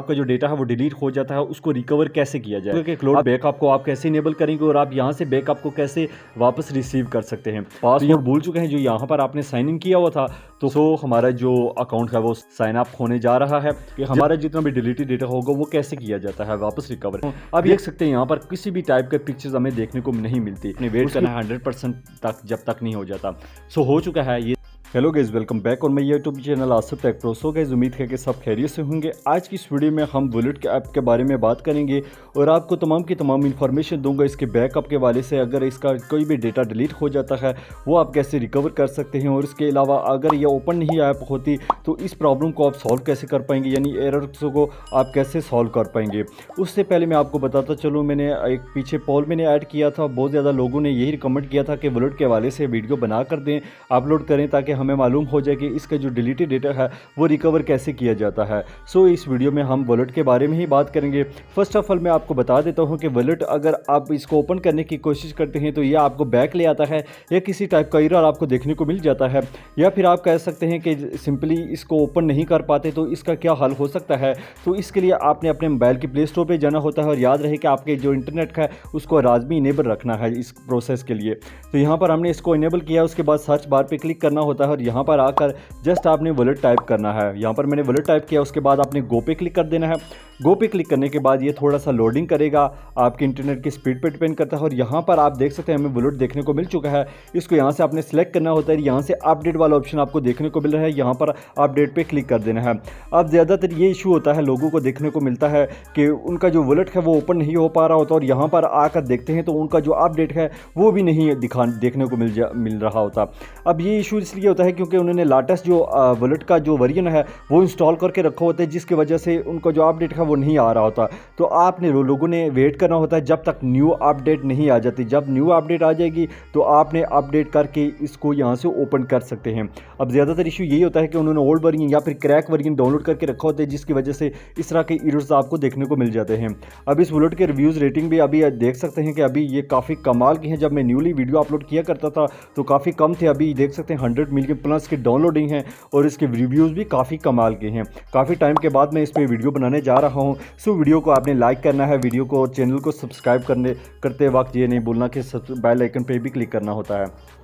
आपका जो डेटा है वो डिलीट हो जाता है उसको रिकवर कैसे किया जाए, कि क्लाउड बैकअप को आप कैसे इनेबल करेंगे और आप यहाँ से बैकअप को कैसे वापस रिसीव कर सकते हैं। पासवर्ड भूल चुके हैं जो यहाँ पर आपने साइन इन किया हुआ था, तो हमारा जो अकाउंट है वो साइन अप होने जा रहा है कि हमारा जितना भी डिलीटेड डेटा होगा वो कैसे किया जाता है वापस रिकवर। अब देख सकते हैं यहाँ पर किसी भी टाइप के पिक्चर्स हमें देखने को नहीं मिलती, अपने वेट करना है 100% तक जब तक नहीं हो जाता। सो हो चुका है ये। हेलो गाइस, वेलकम बैक और मैं YouTube channel Asif take pro. So guys, उम्मीद है कि सब खैरियत से होंगे। आज की इस वीडियो में हम वॉलेट के ऐप के बारे में बात करेंगे और आपको तमाम की तमाम इन्फॉर्मेशन दूंगा इसके बैकअप के वाले से। अगर इसका कोई भी डेटा डिलीट हो जाता है वो आप कैसे रिकवर कर सकते हैं, और इसके अलावा अगर ये ओपन नहीं ऐप होती तो इस प्रॉब्लम को आप सॉल्व कैसे कर पाएंगे, यानी एरर्स को आप कैसे सॉल्व कर पाएंगे। उससे पहले मैं आपको बताता चलूँ, मैंने एक पीछे पोल मैंने ऐड किया था, बहुत ज़्यादा लोगों ने यही रिकमेंड किया था कि वॉलेट के हवाले से वीडियो बना कर दें, अपलोड करें, ताकि हमें मालूम हो जाए कि इसका जो डिलीटेड डेटा है वो रिकवर कैसे किया जाता है। सो इस वीडियो में हम वॉलेट के बारे में ही बात करेंगे। फर्स्ट ऑफ ऑल मैं आपको बता देता हूं कि वॉलेट अगर आप इसको ओपन करने की कोशिश करते हैं तो ये आपको बैक ले आता है, या किसी टाइप का एरर आपको देखने को मिल जाता है, या फिर आप कह सकते हैं कि सिंपली इसको ओपन नहीं कर पाते। तो इसका क्या हल हो सकता है, तो इसके लिए आपने अपने मोबाइल की प्ले स्टोर पर जाना होता है, और याद रहे कि आपके जो इंटरनेट है उसको लाजमी इनेबल रखना है इस प्रोसेस के लिए। तो यहाँ पर हमने इसको इनेबल किया, उसके बाद सर्च बार पर क्लिक करना होता है और यहाँ पर आकर जस्ट आपने वॉलेट टाइप करना है। यहाँ पर मैंने वॉलेट टाइप किया, उसके बाद आपने गो पे क्लिक कर देना है। गो पे क्लिक करने के बाद ये थोड़ा सा लोडिंग करेगा, आपके इंटरनेट की स्पीड पे डिपेंड करता है। और यहाँ पर आप देख सकते हैं हमें वॉलेट देखने को मिल चुका है। इसको यहाँ से आपने सेलेक्ट करना होता है, यहाँ से अपडेट वाला ऑप्शन आपको देखने को मिल रहा है, यहाँ पर अपडेट पे क्लिक कर देना है। अब ज़्यादातर ये इशू होता है, लोगों को देखने को मिलता है कि उनका जो वॉलेट है वो ओपन नहीं हो पा रहा होता, और यहाँ पर आकर देखते हैं तो उनका जो अपडेट है वो भी नहीं देखने को मिल रहा होता। अब ये इशू इसलिए होता है क्योंकि उन्होंने लेटेस्ट जो वॉलेट का जो वर्जन है वो इंस्टॉल करके रखा होता है, जिसकी वजह से उनका जो अपडेट है वो नहीं आ रहा होता। तो आपने लोगों ने वेट करना होता है जब तक न्यू अपडेट नहीं आ जाती। जब न्यू अपडेट आ जाएगी तो आपने अपडेट करके इसको यहाँ से ओपन कर सकते हैं। अब ज़्यादातर इशू यही होता है कि उन्होंने ओल्ड वर्जन या फिर क्रैक वर्जन डाउनलोड करके रखा होता है, जिसकी वजह से इस तरह के एरर्स आपको देखने को मिल जाते हैं। अब इस वॉलेट के रिव्यूज़ रेटिंग भी अभी देख सकते हैं कि अभी ये काफ़ी कमाल की हैं। जब मैं न्यूली वीडियो अपलोड किया करता था तो काफ़ी कम थे, अभी देख सकते हैं 100 मिलियन प्लस की डाउनलोडिंग है और इसके रिव्यूज़ भी काफ़ी कमाल के हैं। काफ़ी टाइम के बाद मैं इस पर वीडियो बनाने जा रहा हूं। सो वीडियो को आपने लाइक करना है, वीडियो को चैनल को सब्सक्राइब करते वक्त ये नहीं भूलना कि बेल आइकन पे भी क्लिक करना होता है।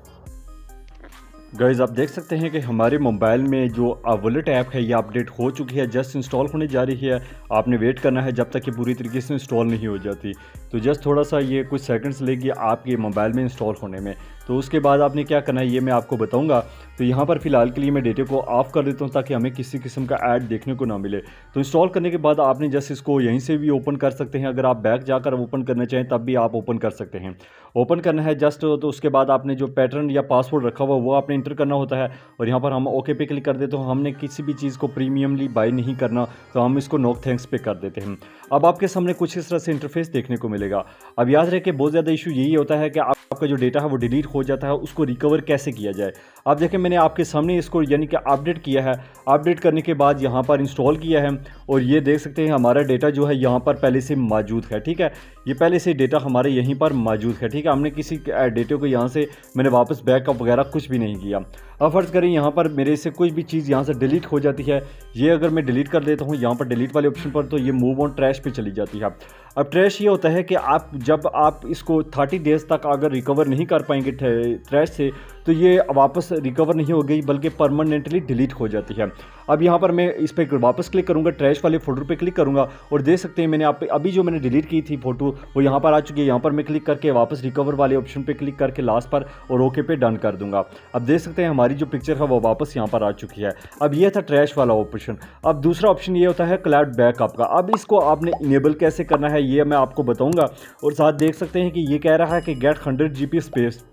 गाइज, आप देख सकते हैं कि हमारे मोबाइल में जो वॉलेट ऐप है ये अपडेट हो चुकी है, जस्ट इंस्टॉल होने जा रही है। आपने वेट करना है जब तक कि पूरी तरीके से इंस्टॉल नहीं हो जाती। तो जस्ट थोड़ा सा ये कुछ सेकंड्स लेगी आपके मोबाइल में इंस्टॉल होने में। तो उसके बाद आपने क्या करना है ये मैं आपको बताऊंगा। तो यहाँ पर फिलहाल के लिए मैं डेटा को ऑफ कर देता हूँ ताकि हमें किसी किस्म का ऐड देखने को ना मिले। तो इंस्टॉल करने के बाद आपने जस्ट इसको यहीं से भी ओपन कर सकते हैं। अगर आप बैक जाकर ओपन करना चाहें तब भी आप ओपन कर सकते हैं। ओपन करना है जस्ट, तो उसके बाद आपने जो पैटर्न या पासवर्ड रखा हुआ वो आपने इंटर करना होता है, और यहाँ पर हम ओके पे क्लिक कर देते हैं। हमने किसी भी चीज़ को प्रीमियमली बाय नहीं करना, तो हम इसको नो थैंक्स पे कर देते हैं। अब आपके सामने कुछ इस तरह से इंटरफेस देखने को मिलेगा। अब याद रहे कि बहुत ज़्यादा इशू यही होता है कि आपका जो डेटा है वो डिलीट हो जाता है, उसको रिकवर कैसे किया जाए। आप देखें मैंने आपके सामने इसको यानी कि अपडेट किया है। अपडेट करने के बाद यहाँ पर इंस्टॉल किया है, और ये देख सकते हैं हमारा डेटा जो है यहाँ पर पहले से मौजूद है। ठीक है, ये पहले से डेटा हमारे यहीं पर मौजूद है। ठीक है, हमने किसी डेटा को यहाँ से मैंने वापस बैकअप वगैरह कुछ भी नहीं किया। अब फर्ज करें यहाँ पर मेरे से कोई भी चीज़ यहाँ से डिलीट हो जाती है, ये अगर मैं डिलीट कर देता हूँ यहाँ पर डिलीट वाले ऑप्शन पर, तो ये मूव ऑन ट्रैश पे चली जाती है। अब ट्रैश ये होता है कि जब आप इसको 30 डेज़ तक अगर रिकवर नहीं कर पाएंगे ट्रैश से, तो ये वापस रिकवर नहीं हो गई बल्कि परमानेंटली डिलीट हो जाती है। अब यहाँ पर मैं इस पर वापस क्लिक करूँगा, ट्रैश वाले फोल्डर पे क्लिक करूँगा, और देख सकते हैं मैंने अभी जो मैंने डिलीट की थी फ़ोटो वो यहाँ पर आ चुकी है। यहाँ पर मैं क्लिक करके वापस रिकवर वाले ऑप्शन पे क्लिक करके लास्ट पर और ओके पे डन कर दूंगा। अब देख सकते हैं हमारी जो पिक्चर है वो वापस यहाँ पर आ चुकी है। अब ये था ट्रैश वाला ऑप्शन। अब दूसरा ऑप्शन ये होता है क्लाउड बैकअप का। अब इसको आपने इनेबल कैसे करना है ये मैं आपको बताऊँगा, और साथ देख सकते हैं कि ये कह रहा है कि गेट 100 GB स्पेस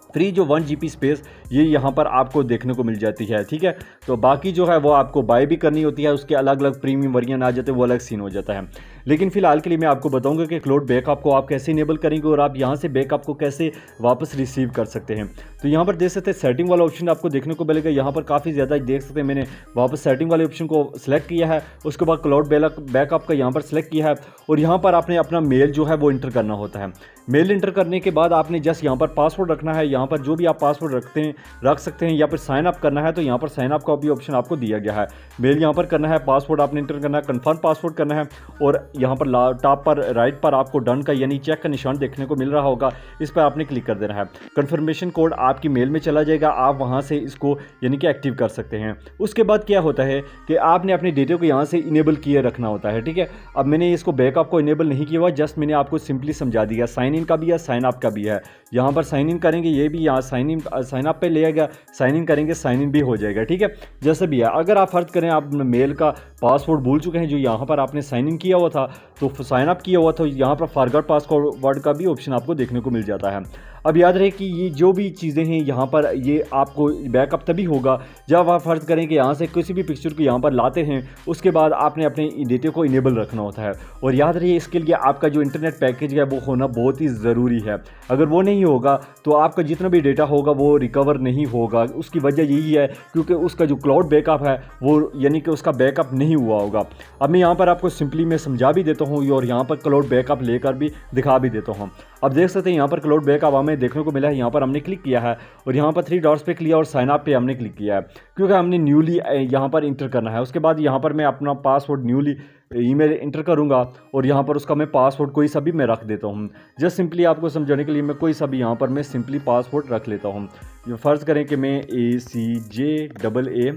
फ्री, जो 1 GB स्पेस ये यहाँ पर आपको देखने को मिल जाती है। ठीक है, तो बाकी जो है वो आपको बाय भी करनी होती है, उसके अलग अलग प्रीमियम वर्जन आ जाते हैं, वो अलग सीन हो जाता है। लेकिन फिलहाल के लिए मैं आपको बताऊंगा कि क्लाउड बैकअप को आप कैसे इनेबल करेंगे और आप यहाँ से बैकअप को कैसे वापस रिसीव कर सकते हैं। तो यहाँ पर देख सकते हैं सेटिंग वाला ऑप्शन आपको देखने को मिलेगा। यहाँ पर काफ़ी ज़्यादा देख सकते हैं मैंने वापस सेटिंग वाले ऑप्शन को सिलेक्ट किया है, उसके बाद क्लाउड बैकअप का यहाँ पर सिलेक्ट किया है, और यहाँ पर आपने अपना मेल जो है वो इंटर करना होता है। मेल इंटर करने के बाद आपने जस्ट यहाँ पर पासवर्ड रखना है। यहाँ पर जो भी आप पासवर्ड रखते हैं रख सकते हैं, या फिर साइन अप करना है तो यहाँ पर साइन अप का भी ऑप्शन आपको दिया गया है। मेल यहाँ पर करना है, पासवर्ड आपने इंटर करना है, कंफर्म पासवर्ड करना है, और यहाँ पर टॉप पर राइट पर आपको डन का यानी चेक का निशान देखने को मिल रहा होगा, इस पर आपने क्लिक कर देना है। कंफर्मेशन कोड आपकी मेल में चला जाएगा, आप वहाँ से इसको यानी कि एक्टिव कर सकते हैं। उसके बाद क्या होता है कि आपने अपने डेटा को यहाँ से इनेबल किए रखना होता है, ठीक है। अब मैंने इसको बैकअप को इनेबल नहीं किया हुआ, जस्ट मैंने आपको सिंपली समझा दिया। साइन इन का भी है, साइन अप का भी है। यहाँ पर साइन इन करेंगे, ये भी यहाँ साइन अप पे लेगा, साइन इन करेंगे, साइन इन भी हो जाएगा, ठीक है। जैसे भी है, अगर आप फर्ज करें आप मेल का पासवर्ड भूल चुके हैं जो यहाँ पर आपने साइन इन किया हुआ था, तो साइन अप किया हुआ, तो यहाँ पर फॉरगॉट पासवर्ड का भी ऑप्शन आपको देखने को मिल जाता है। अब याद रहे कि ये जो भी चीज़ें हैं यहाँ पर, ये आपको बैकअप तभी होगा जब आप फर्ज करें कि यहाँ से किसी भी पिक्चर को यहाँ पर लाते हैं, उसके बाद आपने अपने डेटा को इनेबल रखना होता है। और याद रहिए इसके लिए आपका जो इंटरनेट पैकेज है वो होना बहुत ही ज़रूरी है। अगर वो नहीं होगा तो आपका जितना भी डेटा होगा वो रिकवर नहीं होगा। उसकी वजह यही है क्योंकि उसका जो क्लाउड बैकअप है वो यानी कि उसका बैकअप नहीं हुआ होगा। अब मैं यहाँ पर आपको सिंपली मैं समझा भी देता हूँ और यहाँ पर क्लाउड बैकअप लेकर भी दिखा भी देता हूँ। अब देख सकते हैं यहाँ पर क्लाउड बैकअप हमें देखने को मिला है। यहाँ पर हमने क्लिक किया है और यहाँ पर 3 डॉट्स पे क्लिक और साइन अप पे हमने क्लिक किया है क्योंकि हमने न्यूली यहाँ पर इंटर करना है। उसके बाद यहाँ पर मैं अपना पासवर्ड न्यूली ईमेल इंटर करूँगा और यहाँ पर उसका मैं पासवर्ड कोई सा भी मैं रख देता हूँ। जस्ट सिंपली आपको समझाने के लिए मैं कोई सा भी यहाँ पर मैं सिंपली पासवर्ड रख लेता हूँ। फ़र्ज़ करें कि मैं ACJAA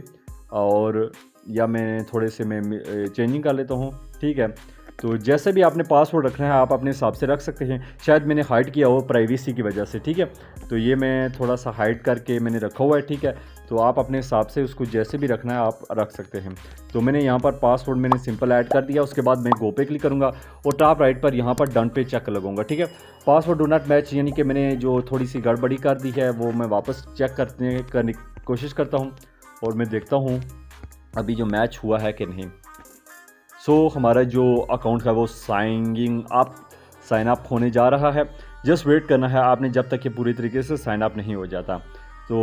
और या मैं थोड़े से मैं चेंजिंग कर लेता हूँ, ठीक है। तो जैसे भी आपने पासवर्ड रखना है आप अपने हिसाब से रख सकते हैं। शायद मैंने हाइड किया हो प्राइवेसी की वजह से, ठीक है। तो ये मैं थोड़ा सा हाइड करके मैंने रखा हुआ है, ठीक है। तो आप अपने हिसाब से उसको जैसे भी रखना है आप रख सकते हैं। तो मैंने यहाँ पर पासवर्ड मैंने सिंपल ऐड कर दिया। उसके बाद मैं गो पे क्लिक करूँगा और टॉप राइट पर यहाँ पर डन पे चेक लगाऊंगा, ठीक है। पासवर्ड डू नॉट मैच यानी कि मैंने जो थोड़ी सी गड़बड़ी कर दी है वो मैं वापस चेक करने की कोशिश करता हूँ और मैं देखता हूँ अभी जो मैच हुआ है कि नहीं। हमारा जो अकाउंट है वो साइन अप होने जा रहा है। जस्ट वेट करना है आपने जब तक ये पूरी तरीके से साइन अप नहीं हो जाता। तो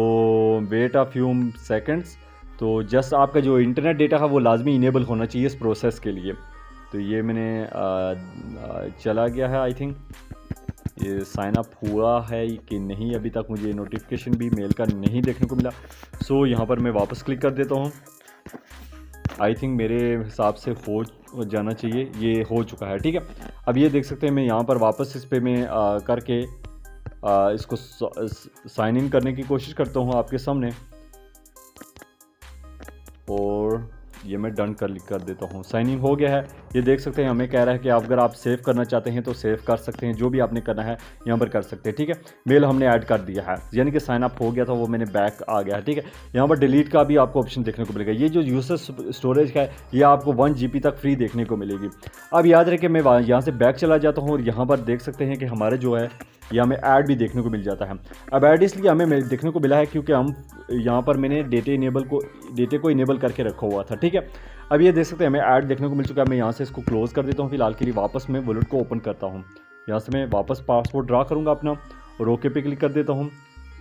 वेट अ फ्यू सेकंड्स। तो जस्ट आपका जो इंटरनेट डेटा है वो लाजमी इनेबल होना चाहिए इस प्रोसेस के लिए। तो ये मैंने चला गया है, आई थिंक ये साइन अप हुआ है कि नहीं अभी तक मुझे नोटिफिकेशन भी मेल का नहीं देखने को मिला। यहाँ पर मैं वापस क्लिक कर देता हूँ। आई थिंक मेरे हिसाब से हो जाना चाहिए, ये हो चुका है, ठीक है। अब ये देख सकते हैं मैं यहाँ पर वापस इस पे मैं करके इसको साइन इन करने की कोशिश करता हूँ आपके सामने और ये मैं डन कर देता हूँ। साइन इन हो गया है। ये देख सकते हैं हमें कह रहा है कि अगर आप सेव करना चाहते हैं तो सेव कर सकते हैं, जो भी आपने करना है यहाँ पर कर सकते हैं, ठीक है। मेल हमने ऐड कर दिया है यानी कि साइन अप हो गया था, वो मैंने बैक आ गया है, ठीक है। यहाँ पर डिलीट का भी आपको ऑप्शन देखने को मिलेगा। ये जो यूजर स्टोरेज है ये आपको 1 GB तक फ्री देखने को मिलेगी। अब याद रहे कि मैं यहाँ से बैक चला जाता हूँ और यहाँ पर देख सकते हैं कि हमारे जो है ये हमें ऐड भी देखने को मिल जाता है। अब ऐड इसलिए हमें देखने को मिला है क्योंकि हम यहाँ पर मैंने डेटे को इनेबल करके रखा हुआ था, ठीक है। अब ये देख सकते हैं हमें ऐड देखने को मिल चुका है। मैं यहाँ से इसको क्लोज़ कर देता हूँ फिलहाल के लिए। वापस मैं बुलेट को ओपन करता हूँ। यहाँ से मैं वापस पासवर्ड ड्रा करूँगा अपना और ओके पे क्लिक कर देता हूँ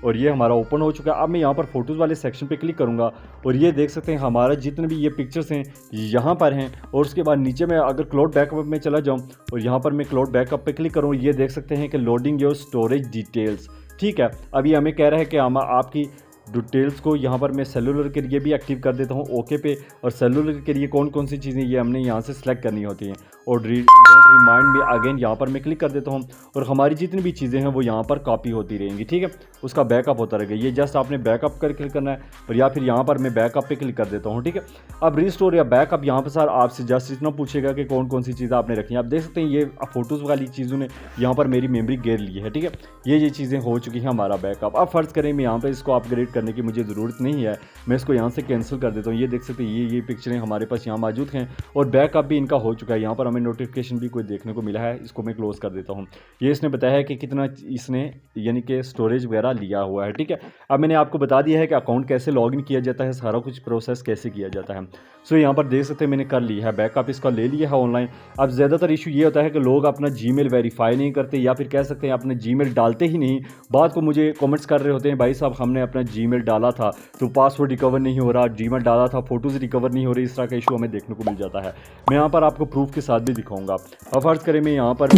और ये हमारा ओपन हो चुका है। अब मैं यहाँ पर फ़ोटोज़ वाले सेक्शन पे क्लिक करूँगा और ये देख सकते हैं हमारा जितने भी ये पिक्चर्स हैं यहाँ पर हैं। और उसके बाद नीचे में अगर क्लाउड बैकअप में चला जाऊँ और यहाँ पर मैं क्लाउड बैकअप पे क्लिक करूँ, ये देख सकते हैं कि लोडिंग योर स्टोरेज डिटेल्स, ठीक है। अभी हमें कह रहा है कि हम आपकी डिटेल्स को यहाँ पर मैं सेलुलर के लिए भी एक्टिव कर देता हूँ ओके पे। और सेलुलर के लिए कौन कौन सी चीज़ें ये हमने यहाँ से सिलेक्ट करनी होती हैं और डोंट रिमाइंड मी अगेन यहाँ पर मैं क्लिक कर देता हूँ और हमारी जितनी भी चीज़ें हैं वो यहाँ पर कॉपी होती रहेंगी, ठीक है। उसका बैकअप होता रहेगा। ये जस्ट आपने बैकअप कर क्लिक करना है और या फिर यहाँ पर मैं बैकअप पे क्लिक कर देता हूँ, ठीक है। अब रिस्टोर या बैकअप यहाँ पर सर आपसे जस्ट इतना पूछेगा कि कौन कौन सी चीज़ें आपने रखी हैं। आप देख सकते हैं ये फ़ोटोज़ वाली चीज़ों ने यहाँ पर मेरी मेमोरी घेर ली है, ठीक है। ये चीज़ें हो चुकी हैं हमारा बैकअप। अब फ़र्ज़ करें मैं यहाँ पर इसको अपग्रेड करने की मुझे ज़रूरत नहीं है, मैं इसको यहाँ से कैंसिल कर देता हूँ। ये देख सकते हैं ये पिक्चरें हमारे पास यहाँ मौजूद हैं और बैकअप भी इनका हो चुका है। यहाँ पर हमें नोटिफिकेशन भी कोई देखने को मिला है। इसको मैं क्लोज़ कर देता हूँ। ये इसने बताया है कि कितना इसने यानी कि स्टोरेज वगैरह लिया हुआ है, ठीक है। अब मैंने आपको बता दिया है कि अकाउंट कैसे लॉगिन किया जाता है, सारा कुछ प्रोसेस कैसे किया जाता है। यहाँ पर देख सकते हैं मैंने कर लिया है बैकअप, इसका ले लिया है ऑनलाइन। अब ज़्यादातर इशू ये होता है कि लोग अपना जीमेल वेरीफाई नहीं करते या फिर कह सकते हैं अपने जीमेल डालते ही नहीं। बाद को मुझे कमेंट्स कर रहे होते हैं भाई साहब हमने अपना जीमेल डाला था तो पासवर्ड रिकवर नहीं हो रहा, जीमेल डाला था फ़ोटोज़ रिकवर नहीं हो रही। इस तरह का इशू हमें देखने को मिल जाता है। मैं यहाँ पर आपको प्रूफ के साथ भी दिखाऊंगा। अब फर्ज करें मैं यहाँ पर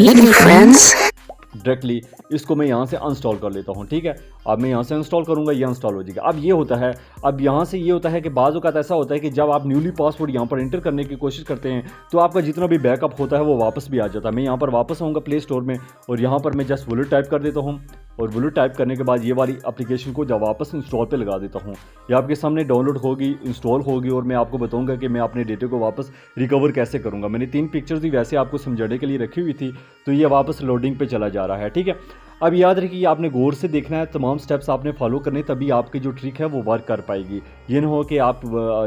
डायरेक्टली इसको मैं यहाँ से अनस्टॉल कर लेता हूँ, ठीक है। अब मैं यहाँ से इंस्टॉल करूँगा, ये इंस्टॉल हो जाएगा। अब ये होता है, अब यहाँ से ये होता है कि बाज़ औक़ात ऐसा होता है कि जब आप न्यूली पासवर्ड यहाँ पर एंटर करने की कोशिश करते हैं तो आपका जितना भी बैकअप होता है वो वापस भी आ जाता है। मैं यहाँ पर वापस आऊँगा प्ले स्टोर में और यहाँ पर मैं जस्ट वॉलेट टाइप कर देता हूँ और वॉलेट टाइप करने के बाद ये वाली एप्लीकेशन को जब वापस इंस्टॉल पे लगा देता हूँ, ये आपके सामने डाउनलोड होगी, इंस्टॉल होगी और मैं आपको बताऊंगा कि मैं अपने डेटे को वापस रिकवर कैसे करूँगा। मैंने 3 पिक्चर्स भी वैसे आपको समझाने के लिए रखी हुई थी, तो ये वापस लोडिंग पे चला जा रहा है, ठीक है। अब याद रखिए आपने गौर से देखना है, तमाम स्टेप्स आपने फॉलो करने, तभी आपकी जो ट्रिक है वो वर्क कर पाएगी। ये ना हो कि आप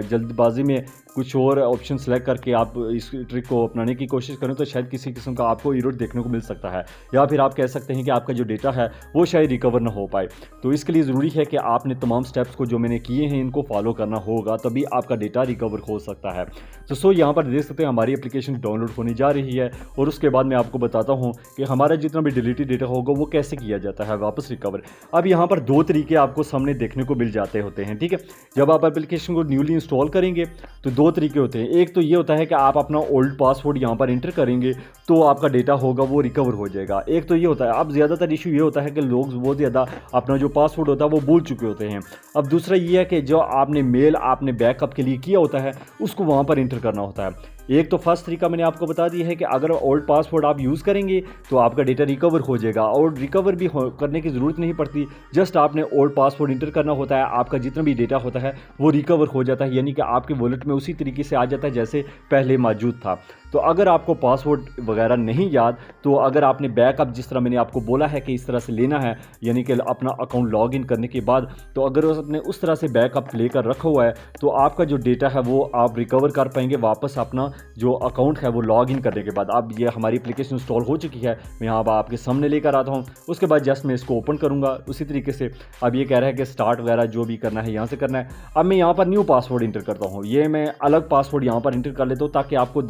जल्दबाजी में कुछ और ऑप्शन सेलेक्ट करके आप इस ट्रिक को अपनाने की कोशिश करें तो शायद किसी किस्म का आपको एरर देखने को मिल सकता है, या फिर आप कह सकते हैं कि आपका जो डेटा है वो शायद रिकवर ना हो पाए। तो इसके लिए ज़रूरी है कि आपने तमाम स्टेप्स को जो मैंने किए हैं इनको फॉलो करना होगा, तभी आपका डेटा रिकवर हो सकता है। तो यहाँ पर देख सकते हैं हमारी एप्लीकेशन डाउनलोड होने जा रही है और उसके बाद मैं आपको बताता हूँ कि हमारा जितना भी डिलीटेड डेटा होगा वो कैसे किया जाता है वापस रिकवर। अब यहाँ पर 2 तरीके आपको सामने देखने को मिल जाते होते हैं, ठीक है। जब आप एप्लीकेशन को न्यूली इंस्टॉल करेंगे तो 2 तरीके होते हैं। एक तो ये होता है कि आप अपना ओल्ड पासवर्ड यहाँ पर एंटर करेंगे तो आपका डेटा होगा वो रिकवर हो जाएगा। एक तो ये होता है, अब ज़्यादातर इशू ये होता है कि लोग बहुत ज़्यादा अपना जो पासवर्ड होता है वो भूल चुके होते हैं। अब दूसरा ये है कि जो आपने मेल आपने बैकअप के लिए किया होता है उसको वहाँ पर एंटर करना होता है। एक तो फर्स्ट तरीका मैंने आपको बता दिया है कि अगर ओल्ड पासवर्ड आप यूज़ करेंगे तो आपका डेटा रिकवर हो जाएगा और रिकवर भी करने की ज़रूरत नहीं पड़ती, जस्ट आपने ओल्ड पासवर्ड इंटर करना होता है, आपका जितना भी डेटा होता है वो रिकवर हो जाता है, यानी कि आपके वॉलेट में उसी तरीके से आ जाता है जैसे पहले मौजूद था। तो अगर आपको पासवर्ड वगैरह नहीं याद, तो अगर आपने बैकअप जिस तरह मैंने आपको बोला है कि इस तरह से लेना है, यानी कि अपना अकाउंट लॉग इन करने के बाद, तो अगर आपने उस तरह से बैकअप लेकर रखा हुआ है तो आपका जो डेटा है वो आप रिकवर कर पाएंगे वापस अपना जो अकाउंट है वो लॉग इन करने के बाद। अब ये हमारी एप्लीकेशन इंस्टॉल हो चुकी है, मैं यहाँ आपके सामने लेकर आता हूँ। उसके बाद जस्ट मैं इसको ओपन करूँगा उसी तरीके से। अब ये कह रहा है कि स्टार्ट वगैरह जो भी करना है यहाँ से करना है। अब मैं यहाँ पर न्यू पासवर्ड इंटर करता हूँ, ये मैं अलग पासवर्ड यहाँ पर इंटर कर लेता हूँ ताकि आपको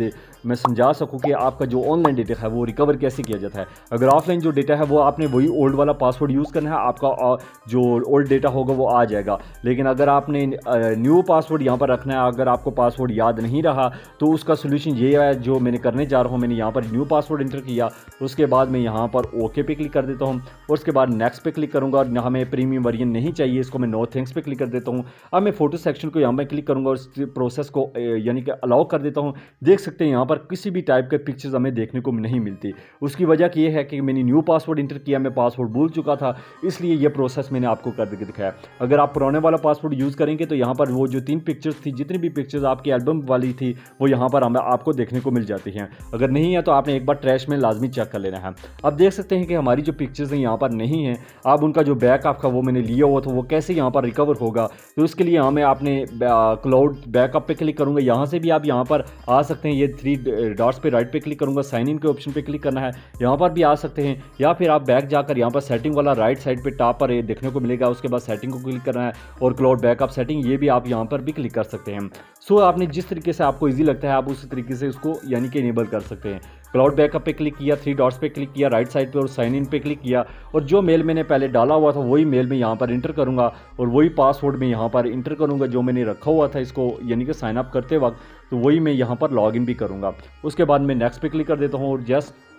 मैं समझा सकूँ कि आपका जो ऑनलाइन डेटा है वो रिकवर कैसे किया जाता है। अगर ऑफलाइन जो डेटा है वो आपने वही ओल्ड वाला पासवर्ड यूज़ करना है, आपका जो ओल्ड डेटा होगा वो आ जाएगा। लेकिन अगर आपने न्यू पासवर्ड यहाँ पर रखना है, अगर आपको पासवर्ड याद नहीं रहा तो उसका सोल्यूशन ये है जो मैंने करने जा रहा हूँ। मैंने यहाँ पर न्यू पासवर्ड इंटर किया, उसके बाद मैं यहाँ पर ओके पे क्लिक कर देता हूँ और उसके बाद नेक्स्ट पे क्लिक करूँगा। और हमें प्रीमियम वर्जन नहीं चाहिए, इसको मैं नो थैंक्स पे क्लिक कर देता हूँ। अब मैं फोटो सेक्शन को यहाँ पर क्लिक करूँगा और इस प्रोसेस को यानी कि अलाउ कर देता हूँ। देख सकते हैं यहाँ पर किसी भी टाइप के पिक्चर्स हमें देखने को नहीं मिलती। उसकी वजह ये है कि मैंने न्यू पासवर्ड इंटर किया, मैं पासवर्ड भूल चुका था, इसलिए ये प्रोसेस मैंने आपको करके दिखाया। अगर आप पुराने वाला पासवर्ड यूज़ करेंगे तो यहाँ पर वो जो 3 पिक्चर्स थी, जितनी भी पिक्चर्स आपकी एल्बम वाली थी वो यहाँ पर हमें आपको देखने को मिल जाती हैं। अगर नहीं है तो आपने एक बार ट्रैश में लाजमी चेक कर लेना है। अब देख सकते हैं कि हमारी जो पिक्चर्स हैं यहाँ पर नहीं है। अब उनका जो बैकअप का वो मैंने लिया हुआ था वो कैसे यहाँ पर रिकवर होगा, तो इसके लिए हमें आपने क्लाउड बैकअप पे क्लिक करूँगा। यहाँ से भी आप यहाँ पर आ सकते हैं, ये 3 डॉट्स पे राइट पे क्लिक करूँगा, साइन इन के ऑप्शन पे क्लिक करना है, यहाँ पर भी आ सकते हैं। या फिर आप बैक जाकर यहाँ पर सेटिंग वाला राइट साइड पे टॉप पर देखने को मिलेगा, उसके बाद सेटिंग को क्लिक करना है और क्लाउड बैकअप सेटिंग, ये भी आप यहाँ पर भी क्लिक कर सकते हैं। सो आपने जिस तरीके से आपको ईजी लगता है आप उसी तरीके से उसको यानी कि इनेबल कर सकते हैं। क्लाउड बैकअप पे क्लिक किया, 3 डॉट्स पे क्लिक किया राइट साइड पे और साइन इन पे क्लिक किया और जो मेल मैंने पहले डाला हुआ था वही मेल में यहाँ पर इंटर करूँगा और वही पासवर्ड में यहाँ पर इंटर करूँगा जो मैंने रखा हुआ था इसको यानी कि साइन अप करते वक्त, तो वही मैं यहाँ पर लॉगिन भी करूँगा। उसके बाद मैं नेक्स्ट पे क्लिक कर देता हूँ और जस्ट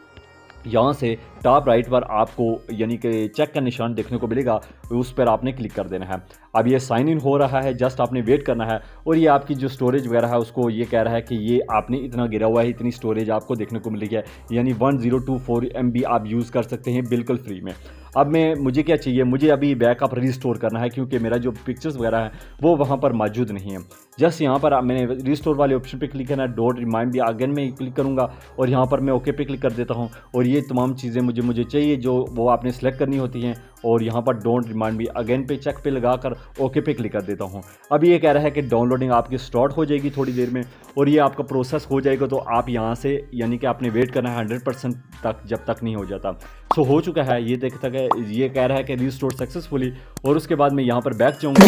यहाँ से टॉप राइट पर आपको यानी कि चेक का निशान देखने को मिलेगा, उस पर आपने क्लिक कर देना है। अब ये साइन इन हो रहा है, जस्ट आपने वेट करना है और ये आपकी जो स्टोरेज वगैरह है उसको ये कह रहा है कि ये आपने इतना गिरा हुआ है, इतनी स्टोरेज आपको देखने को मिली है, यानी 1024 MB आप यूज़ कर सकते हैं बिल्कुल फ्री में। अब मुझे क्या चाहिए, मुझे अभी बैकअप रिस्टोर करना है क्योंकि मेरा जो पिक्चर्स वगैरह है वो वहाँ पर मौजूद नहीं है। जस्ट यहाँ पर मैंने रिस्टोर वाले ऑप्शन पे क्लिक करना है, डोंट रिमाइंड मी अगेन में क्लिक करूँगा और यहाँ पर मैं ओके पे क्लिक कर देता हूँ और ये तमाम चीज़ें मुझे चाहिए जो वो आपने सेलेक्ट करनी होती हैं और यहाँ पर डोंट रिमाइंड मी अगेन पे चेक पे लगाकर ओके पे क्लिक कर देता हूँ। अब ये कह रहा है कि डाउनलोडिंग आपकी स्टार्ट हो जाएगी थोड़ी देर में और ये आपका प्रोसेस हो जाएगा, तो आप यहाँ से यानी कि आपने वेट करना है 100% तक, जब तक नहीं हो जाता। सो हो चुका है, ये देख तक है, ये कह रहा है कि रिस्टोर सक्सेसफुली और उसके बाद मैं यहाँ पर बैक जाऊँगा,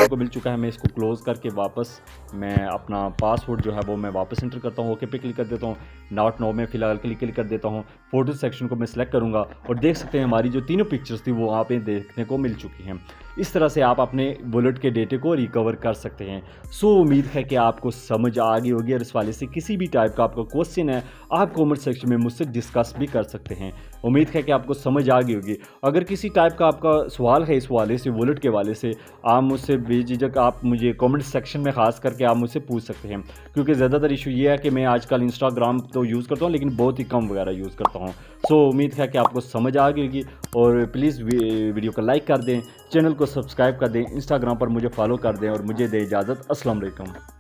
को मिल चुका है। मैं इसको क्लोज करके वापस मैं अपना पासवर्ड जो है वो मैं वापस एंटर करता हूँ, ओके पे क्लिक कर देता हूँ, नॉट नो में फिलहाल क्लिक कर देता हूँ। फोटो सेक्शन को मैं सिलेक्ट करूँगा और देख सकते हैं हमारी जो तीनों पिक्चर्स थी वो वहाँ पे देखने को मिल चुकी हैं। इस तरह से आप अपने वॉलेट के डेटे को रिकवर कर सकते हैं। सो उम्मीद है कि आपको समझ आ गई होगी और इस वाले से किसी भी टाइप का आपका क्वेश्चन है आप कमेंट सेक्शन में मुझसे डिस्कस भी कर सकते हैं। उम्मीद है कि आपको समझ आ गई होगी। अगर किसी टाइप का आपका सवाल है इस वाले से, वॉलेट के वाले से, आप मुझसे बेझिझक आप मुझे कमेंट सेक्शन में ख़ास करके आप मुझसे पूछ सकते हैं, क्योंकि ज़्यादातर इशू ये है कि मैं आजकल इंस्टाग्राम तो यूज़ करता हूँ लेकिन बहुत ही कम वगैरह यूज़ करता हूँ। सो उम्मीद है कि आपको समझ आ गई होगी और प्लीज़ वीडियो को लाइक कर दें, चैनल को सब्सक्राइब कर दें, इंस्टाग्राम पर मुझे फॉलो कर दें और मुझे दें इजाज़त। अस्सलाम वालेकुम।